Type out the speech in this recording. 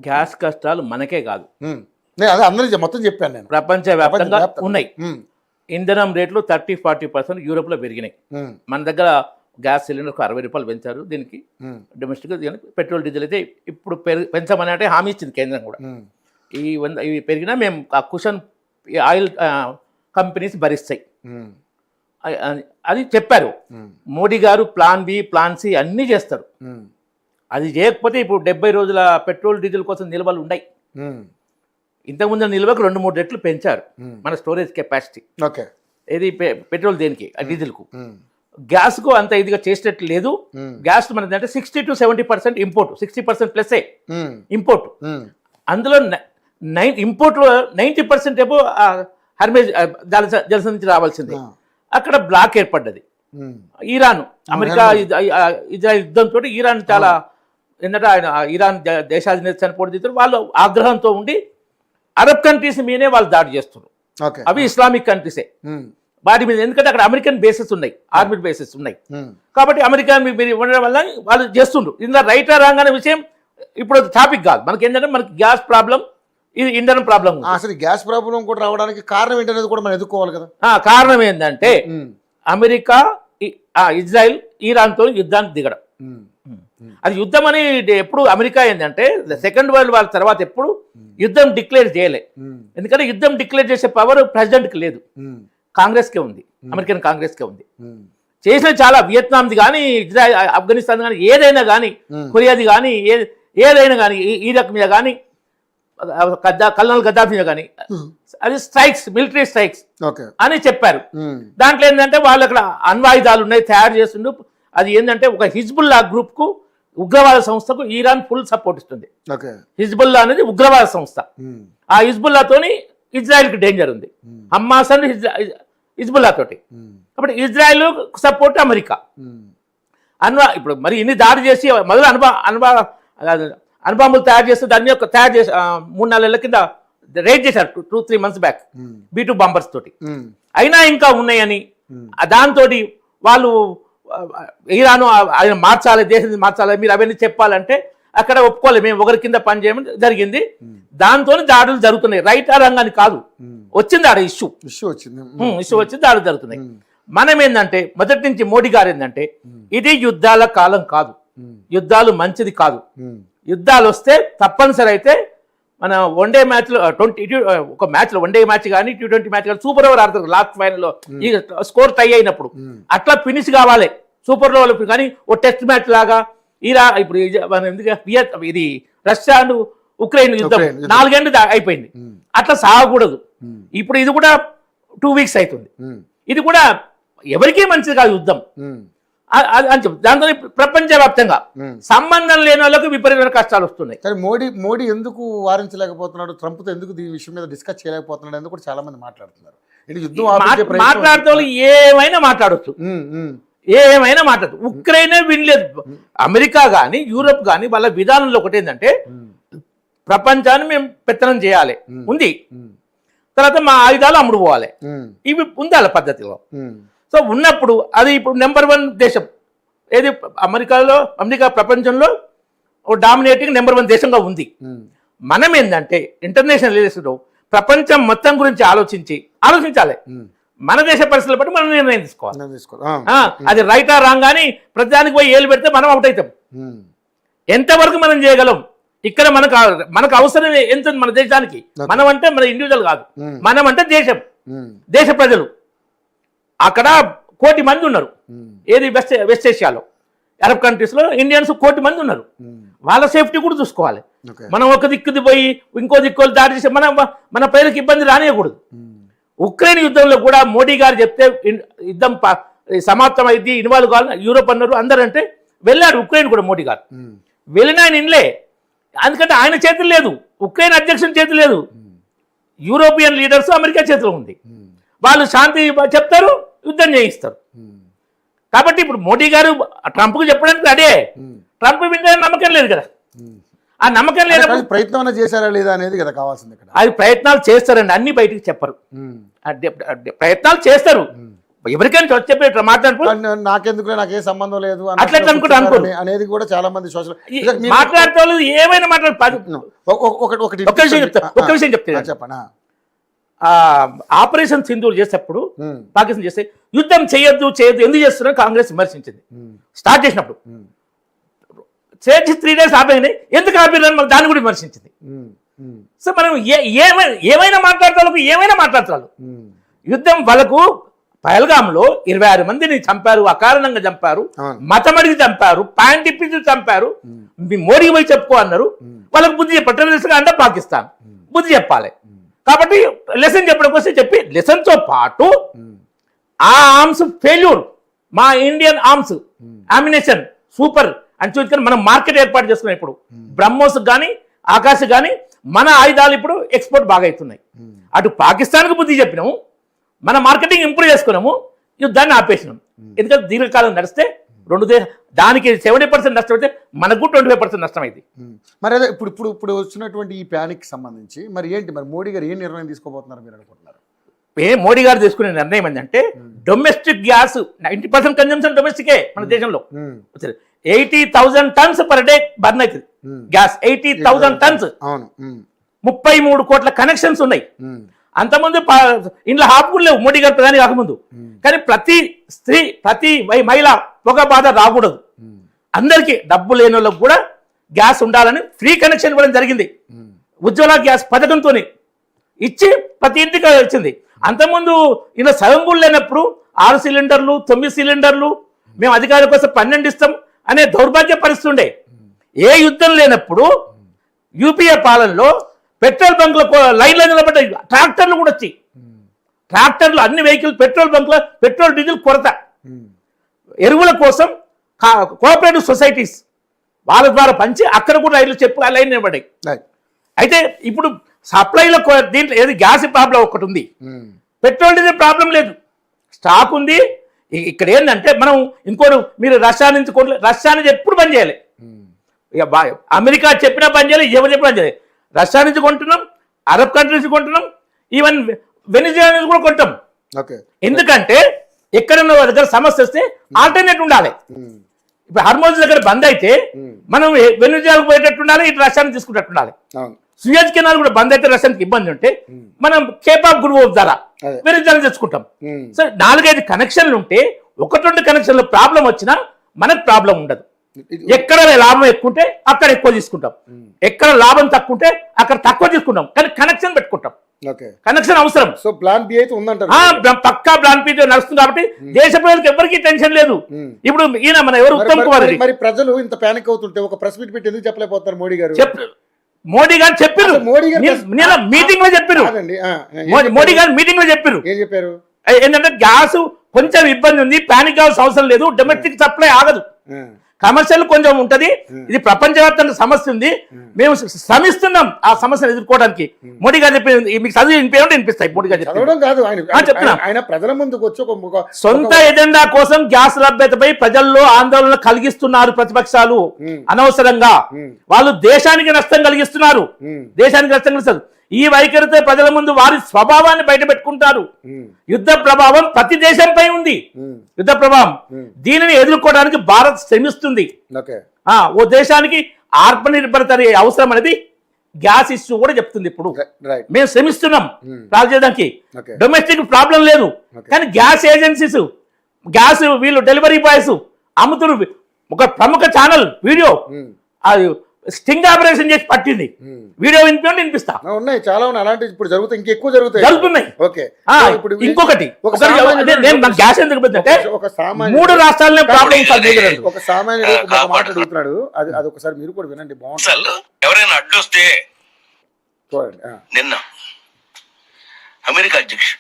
Gas కష్టాలు మనకే కాదు, అదే అందరూ మొత్తం చెప్పాను నేను. ప్రపంచవ్యాప్తంగా ఉన్నాయి. ఇంధనం రేట్లు 30-40% యూరోప్లో పెరిగినాయి. మన దగ్గర గ్యాస్ సిలిండర్కు 60 రూపాయలు పెంచారు. దీనికి డొమెస్టిక్గా పెట్రోల్ డీజిల్ అయితే ఇప్పుడు పెంచమని అంటే హామీ ఇచ్చింది కేంద్రం కూడా. ఇవి పెరిగినా మేము ఆ కుషన్ ఆయిల్ కంపెనీస్ భరిస్తాయి అది చెప్పారు. మోడీ గారు ప్లాన్ బి, ప్లాన్ సి అన్నీ చేస్తారు. అది చేయకపోతే ఇప్పుడు 70 రోజుల పెట్రోల్ డీజిల్ కోసం నిల్వలు ఉన్నాయి. ఇంతకుముందు నిల్వకు 2-3 రెట్లు పెంచారు మన స్టోరేజ్ కెపాసిటీ. ఏది పెట్రోల్ దేనికి, డీజిల్కు. గ్యాస్కు అంత ఇదిగా చేసేటట్టు లేదు. గ్యాస్ మనది అంటే 60-70% ఇంపోర్ట్, 60% ప్లస్ఏ ఇంపోర్ట్. అందులో ఇంపోర్ట్లో 90% ఏమో హర్మేజ్ జలసంధి నుంచి రావాల్సిందే. అక్కడ బ్లాక్ ఏర్పడ్డది. ఇరాన్ అమెరికా ఇజ్రాయెల్ యుద్ధంతో ఇరాన్ చాలా ఏంటంటే ఆయన ఇరాన్ దేశాధినేత చనిపోవడం వాళ్ళు ఆగ్రహంతో ఉండి అరబ్ కంట్రీస్ మీదే వాళ్ళు దాడి చేస్తున్నారు. అవి ఇస్లామిక్ కంట్రీసే వాటి మీద. ఎందుకంటే అక్కడ అమెరికన్ బేసెస్ ఉన్నాయి, ఆర్మీ బేసెస్ ఉన్నాయి. కాబట్టి అమెరికా ఉండడం వల్ల వాళ్ళు చేస్తుండ్రు. ఇందులో రైట్ రాంగ్ అనే విషయం ఇప్పుడు టాపిక్ కాదు. మనకి ఏంటంటే మనకి గ్యాస్ ప్రాబ్లం, ఇది ఇంధనం ప్రాబ్లం. అసలు గ్యాస్ ప్రాబ్లం కూడా రావడానికి కారణం ఏంటనేది కూడా మనం ఎదుర్కోవాలి కదా. కారణం ఏంటంటే అమెరికా, ఇజ్రాయెల్ ఇరాన్తో యుద్ధానికి దిగడం. అది యుద్ధం అని ఎప్పుడు అమెరికా ఏంటంటే సెకండ్ వరల్డ్ వార్ తర్వాత ఎప్పుడు యుద్ధం డిక్లేర్ చేయలే. ఎందుకంటే యుద్ధం డిక్లేర్ చేసే పవర్ ప్రెసిడెంట్కి లేదు, కాంగ్రెస్కే ఉంది, అమెరికన్ కాంగ్రెస్కే ఉంది. చేసిన చాలా వియత్నాంది కానీ, ఇజ్రాయెల్, ఆఫ్ఘనిస్తాన్ కానీ, ఏదైనా కానీ, కొరియాది కానీ, ఏదైనా కానీ, ఈరాక్ మీద కానీ, కల్నల్ గద్దాఫీ మీద కానీ, అది స్ట్రైక్స్, మిలిటరీ స్ట్రైక్స్ అని చెప్పారు. దాంట్లో ఏంటంటే వాళ్ళు అక్కడ అణ్వాయుధాలు ఉన్నాయి, తయారు చేస్తుండ్రు. అది ఏంటంటే ఒక హిజ్బుల్లా గ్రూప్కు, ఉగ్రవాద సంస్థకు ఇరాన్ ఫుల్ సపోర్ట్ ఇస్తుంది. హిజ్బుల్లా అనేది ఉగ్రవాద సంస్థ. ఆ హిజ్బుల్లాతోని ఇజ్రాయెల్కి డేంజర్ ఉంది, హమాస్ అండ్ హిజ్బుల్లా తోటి. కాబట్టి ఇజ్రాయెల్ సపోర్ట్ అమెరికా. ఇప్పుడు మరి ఇన్ని దాడి చేసి మొదలు అణుబాంబులు తయారు చేస్తే దాన్ని తయారు చేసి 3-4 నెలల కింద రైడ్ చేశారు 2-3 months బ్యాక్ B-2 బాంబర్స్ తోటి. అయినా ఇంకా ఉన్నాయని దాంతో వాళ్ళు ఇరాను ఆయన మార్చాలి, దేశాన్ని మార్చాలి, మీరు అవన్నీ చెప్పాలంటే అక్కడ ఒప్పుకోలేదు. మేము ఒకరి కింద పని చేయమని జరిగింది. దాంతో దాడులు జరుగుతున్నాయి. రైట్ ఆ రంగాన్ని కాదు, వచ్చింది ఆడ ఇష్యూ వచ్చింది, దాడులు జరుగుతున్నాయి. మనం ఏంటంటే మొదటి నుంచి మోడీ గారు ఏంటంటే ఇది యుద్ధాల కాలం కాదు, యుద్ధాలు మంచిది కాదు. యుద్ధాలు వస్తే తప్పనిసరి అయితే మన వన్డే మ్యాచ్లో ఒక మ్యాచ్లో వన్డే మ్యాచ్ కానీ T20 మ్యాచ్ కానీ సూపర్ ఓవర్ ఆడతారు లాస్ట్ ఫైనల్లో. ఈ స్కోర్ టై అయినప్పుడు అట్లా ఫినిష్ కావాలి సూపర్ ఓవర్. కానీ ఓ టెస్ట్ మ్యాచ్ లాగా ఇప్పుడు ఇది రష్యా అండ్ ఉక్రెయిన్ యుద్ధం 4 గంటలు అయిపోయింది, అట్లా సాగకూడదు. ఇప్పుడు ఇది కూడా 2 weeks అవుతుంది. ఇది కూడా ఎవరికీ మంచిది కాదు యుద్ధం అని చెప్పి. దాంతో ప్రపంచవ్యాప్తంగా సంబంధం లేని వాళ్ళకి విపరీతమైన కష్టాలు వస్తున్నాయి. కానీ మోడీ ఎందుకు వారించలేకపోతున్నాడు, ట్రంప్తో ఎందుకు ఈ విషయం మీద డిస్కస్ చేయలేకపోతున్నాడు ఎందుకు కూడా చాలా మంది మాట్లాడుతున్నారు. మాట్లాడితే వాళ్ళు ఏమైనా మాట్లాడచ్చు, ఏమైనా మాట్లాడచ్చు. ఉక్రెయినే వినలేదు. అమెరికా కానీ యూరోప్ కానీ వాళ్ళ విధానంలో ఒకటి ఏంటంటే ప్రపంచాన్ని మేము పెత్తనం చేయాలి ఉంది, తర్వాత మా ఆయుధాలు అమ్ముడు పోవాలి, ఇవి ఉంది వాళ్ళ పద్ధతిలో. సో ఉన్నప్పుడు అది ఇప్పుడు నెంబర్ 1 దేశం ఏది అమెరికా ప్రపంచంలో డామినేటింగ్ నెంబర్ 1 దేశంగా ఉంది. మనం ఏంటంటే ఇంటర్నేషనల్ రిలేషన్లో ప్రపంచం మొత్తం గురించి ఆలోచించాలి. మన దేశ పరిస్థితులు బట్టి మనం నిర్ణయం తీసుకోవాలి. అది రైటా రాంగ్ కానీ ప్రతిదానికి పోయి ఏళ్ళు పెడితే మనం అవుట్ అవుతాం. ఎంతవరకు మనం చేయగలం? ఇక్కడ మనకు అవసరం ఎంత మన దేశానికి? మనం అంటే మన ఇండివిజువల్ కాదు, మనం అంటే దేశ ప్రజలు. అక్కడ 1 కోటి మంది ఉన్నారు. ఏది వెస్ట్ ఏషియాలో, అరబ్ కంట్రీస్లో ఇండియన్స్ 1 కోటి మంది ఉన్నారు. వాళ్ళ సేఫ్టీ కూడా చూసుకోవాలి. మనం ఒక దిక్కుది పోయి ఇంకో దిక్కు దాడి చేసి మన ప్రజలకు ఇబ్బంది రానియకూడదు. ఉక్రెయిన్ యుద్ధంలో కూడా మోడీ గారు చెప్తే యుద్ధం సమాప్తం అయింది, ఇన్వాల్వ్ కావాలి యూరోప్ అన్నారు అందరంటే వెళ్ళాడు. ఉక్రెయిన్ కూడా మోడీ గారు వెళ్ళిన ఆయన ఇన్లే, ఎందుకంటే ఆయన చేతులు లేదు, ఉక్రెయిన్ అధ్యక్షుని చేతులు లేదు, యూరోపియన్ లీడర్స్ అమెరికా చేతిలో ఉంది. వాళ్ళు శాంతి చెప్తారు, యుద్ధం చేయిస్తారు. కాబట్టి ఇప్పుడు మోడీ గారు ట్రంప్కు చెప్పడానికి అదే, ట్రంప్ వింటే నమ్మకం లేదు కదా. ఆ నమ్మకం లేనప్పుడు ప్రయత్నం చేశారా లేదా అనేది కదా కావాల్సింది. అది ప్రయత్నాలు చేస్తారండి, అన్ని బయటికి చెప్పరు. ప్రయత్నాలు చేస్తారు, ఎవరికైనా చెప్పి ఇట్లా మాట్లాడుకో నాకెందుకు నాకేం సంబంధం లేదు అట్లా అనుకుంటా అనేది కూడా చాలా మంది సోషల్ మాట్లాడే వాళ్ళు ఏమైనా మాట్లాడు. ఒక్క విషయం చెప్తే చెప్పనా, ఆపరేషన్ సింధూర్ చేసేటప్పుడు పాకిస్తాన్ చేస్తే యుద్ధం చేయొద్దు ఎందుకు చేస్తున్నారు కాంగ్రెస్ విమర్శించింది. స్టార్ట్ చేసినప్పుడు చేసి 3 days ఆపేయండి, ఎందుకు ఆపిరని దాన్ని కూడా విమర్శించింది. సో మనం ఏమైనా మాట్లాడతారు, ఏమైనా మాట్లాడతారు. యుద్ధం వాళ్ళకు పహల్గాంలో 26 మందిని చంపారు, అకారణంగా చంపారు, మతమడిగి చంపారు, ప్యాంట్ ఇప్పించి చంపారు. మీ మోడీ పోయి చెప్పుకో అన్నారు. వాళ్ళకు బుద్ధి చెప్పారు. టెర్రరిస్ట్గా అంటే పాకిస్తాన్ బుద్ధి చెప్పాలి. కాబట్టి లెసన్ చెప్పడం కోసం చెప్పి లెసన్తో పాటు ఆ ఆర్మ్స్ ఫెయిల్యూర్, మా ఇండియన్ ఆర్మ్స్ అమ్యునిషన్ సూపర్ అని చూసుకొని మనం మార్కెట్ ఏర్పాటు చేసుకున్నాం. ఇప్పుడు బ్రహ్మోస్ కానీ ఆకాశ్ కానీ మన ఆయుధాలు ఇప్పుడు ఎక్స్పోర్ట్ బాగా అవుతున్నాయి. అటు పాకిస్తాన్కు బుద్ధి చెప్పినాము, మన మార్కెటింగ్ ఇంప్రూవ్ చేసుకున్నాము, యుద్ధాన్ని ఆపేసినాం. ఎందుకంటే దీర్ఘకాలం నడిస్తే దానికి 70% నష్టం అయితే మనకు 25% నష్టం అయింది. మరి అదే ఇప్పుడు వచ్చినటువంటి ఈ ప్యానిక్ సంబంధించి మరి ఏంటి, మరి మోడీ గారు ఏ నిర్ణయం తీసుకోబోతున్నారు మీరు అనుకుంటున్నారు? మోడీ గారు తీసుకునే నిర్ణయం ఏంటంటే డొమెస్టిక్ గ్యాస్ 90% కన్జంప్షన్ డొమెస్టికే మన దేశంలో. 80,000 tons per day బర్న్ అవుతుంది గ్యాస్. 80,000 tons, 33 కోట్ల కనెక్షన్స్ ఉన్నాయి. అంతకుముందు ఇంట్లో హాఫ్ కూడా లేవు మోడీ గారు ప్రధాని కాకముందు. కానీ ప్రతి స్త్రీ ప్రతి మహిళ పొగ బాధ రాకూడదు. అందరికీ డబ్బు లేని వాళ్ళకు కూడా గ్యాస్ ఉండాలని ఫ్రీ కనెక్షన్ ఇవ్వడం జరిగింది. ఉజ్వల గ్యాస్ పథకంతో ఇచ్చి ప్రతి ఇంటికి వచ్చింది. అంతకుముందు ఇలా సగం కూడా లేనప్పుడు 6 సిలిండర్లు 9 సిలిండర్లు మేము అధికారుల కోసం 12 ఇస్తాం అనే దౌర్భాగ్య పరిస్థితి ఉండే. ఏ యుద్ధం లేనప్పుడు యూపీఏ పాలనలో పెట్రోల్ బంక్ల లైన్లో నిలబడ్డాయి. ట్రాక్టర్లు కూడా వచ్చి ట్రాక్టర్లు అన్ని వెహికల్ పెట్రోల్ బంక్లో పెట్రోల్ డీజిల్ కొరత. ఎరువుల కోసం కోఆపరేటివ్ సొసైటీస్ వాళ్ళ ద్వారా పంచి అక్కడ కూడా రైళ్లు చెప్పు లైన్ నిలబడ్డాయి. అయితే ఇప్పుడు సప్లైలో దీంట్లో ఏది గ్యాస్ ప్రాబ్లం ఒకటి ఉంది, పెట్రోల్ డీజిల్ ప్రాబ్లం లేదు, స్టాక్ ఉంది. ఇక్కడ ఏంటంటే మనం ఇంకోటి మీరు రష్యా నుంచి రష్యా నుంచి ఎప్పుడు బంద్ చేయాలి. ఇక అమెరికా చెప్పినా బంద్ చేయాలి, ఎవరు చెప్పినా బంద్ చేయాలి. రష్యా నుంచి కొంటున్నాం, అరబ్ కంట్రీస్ నుంచి కొంటున్నాం, ఈవెన్ వెనిజులా నుంచి కూడా కొంటాం. ఎందుకంటే ఎక్కడన్నా దగ్గర సమస్య వస్తే ఆల్టర్నేట్ ఉండాలి. ఇప్పుడు హార్మోజ్ దగ్గర బంద్ అయితే మనం వెనిజులాకు పోయేటట్టు ఉండాలి, ఇటు రష్యాని తీసుకున్నట్టు ఉండాలి. సుయజ్ కెనాల్ కూడా బంద్ అయితే రష్యానికి ఇబ్బంది ఉంటే మనం కేప్ ఆఫ్ గుడ్ హోప్ ద్వారా వెనిజులా తెచ్చుకుంటాం. సో 4-5 కనెక్షన్లు ఉంటే 1-2 కనెక్షన్లు ప్రాబ్లం వచ్చినా మనకు ప్రాబ్లం ఉండదు. ఎక్కడ లాభం ఎక్కువ ఉంటే అక్కడ ఎక్కువ తీసుకుంటాం, ఎక్కడ లాభం తక్కువ ఉంటే అక్కడ తక్కువ తీసుకుంటాం. కానీ కనెక్షన్ పెట్టుకుంటాం, కనెక్షన్ అవసరం. సో ప్లాన్ బి అయితే ఉందంట, పక్కా ప్లాన్ బి నడుస్తుంది. కాబట్టి దేశ ప్రజలకు ఎవరికి టెన్షన్ లేదు. ఇప్పుడు ఈయన మన ఎవరు ఉత్తమ్ కుమార్ రెడ్డి. మరి ప్రజలు ఇంత ప్యానిక్ అవుతుంటే ఒక ప్రెస్ మీట్ పెట్టి ఎందుకు చెప్పలేకపోతారు మోడీ గారు? మోడీ గారు చెప్పారు, మీటింగ్ లో చెప్పారు. మోడీ గారు మీటింగ్ లో చెప్పారు. ఏం చెప్పారు? ఏంటంటే గ్యాస్ కొంచెం ఇబ్బంది ఉంది, ప్యానిక్ కావాల్సిన అవసరం లేదు, డొమెస్టిక్ సప్లై ఆగదు, కమర్షియల్ కొంచెం ఉంటది, ఇది ప్రపంచవ్యాప్తంగా సమస్య ఉంది, మేము శ్రమిస్తున్నాం ఆ సమస్యను ఎదుర్కోవడానికి. మోడీ గారు చెప్పింది మీకు చదివి వినిపిస్తాయి. మోడీ గారు ఆయన ప్రజల ముందుకు వచ్చి సొంత ఎజెండా కోసం గ్యాస్ లభ్యతపై ప్రజల్లో ఆందోళన కలిగిస్తున్నారు ప్రతిపక్షాలు అనవసరంగా. వాళ్ళు దేశానికి నష్టం కలిగిస్తున్నారు, దేశానికి నష్టం కలిగిస్తారు. ఈ వైఖరితో ప్రజల ముందు వారి స్వభావాన్ని బయట పెట్టుకుంటారు. యుద్ధ ప్రభావం ప్రతి దేశంపై ఉంది, యుద్ధ ప్రభావం. దీనిని ఎదుర్కోవడానికి భారత్ శ్రమిస్తుంది. ఓ దేశానికి ఆత్మనిర్భరత అవసరం అనేది గ్యాస్ ఇష్యూ కూడా చెప్తుంది. ఇప్పుడు మేము శ్రమిస్తున్నాం రాజ్యానికి, డొమెస్టిక్ ప్రాబ్లం లేదు. కానీ గ్యాస్ ఏజెన్సీస్, గ్యాస్ వీళ్ళు డెలివరీ బాయ్స్ అమ్ముతున్నారు. ఒక ప్రముఖ ఛానల్ వీడియో స్టింగ్ ఆపరేషన్ చేసి పట్టింది, వీడియో వినిపిస్తా. ఉన్నాయి, చాలా ఉన్నాయి అలాంటివి. ఇప్పుడు జరుగుతాయి, ఇంకెక్కువ జరుగుతున్నాయి. ఇంకొకటి గ్యాస్ ఎందుకు పెద్దంటే 3 రాష్ట్రాలనే ప్రాబ్లం. ఒక సామాన్యుడు మాట అడుగుతున్నాడు, అది ఒకసారి మీరు కూడా వినండి, బాగుంటుంది. ఎవరైనా అడ్డొస్తే చూడండి. నిన్న అమెరికా అధ్యక్షుడు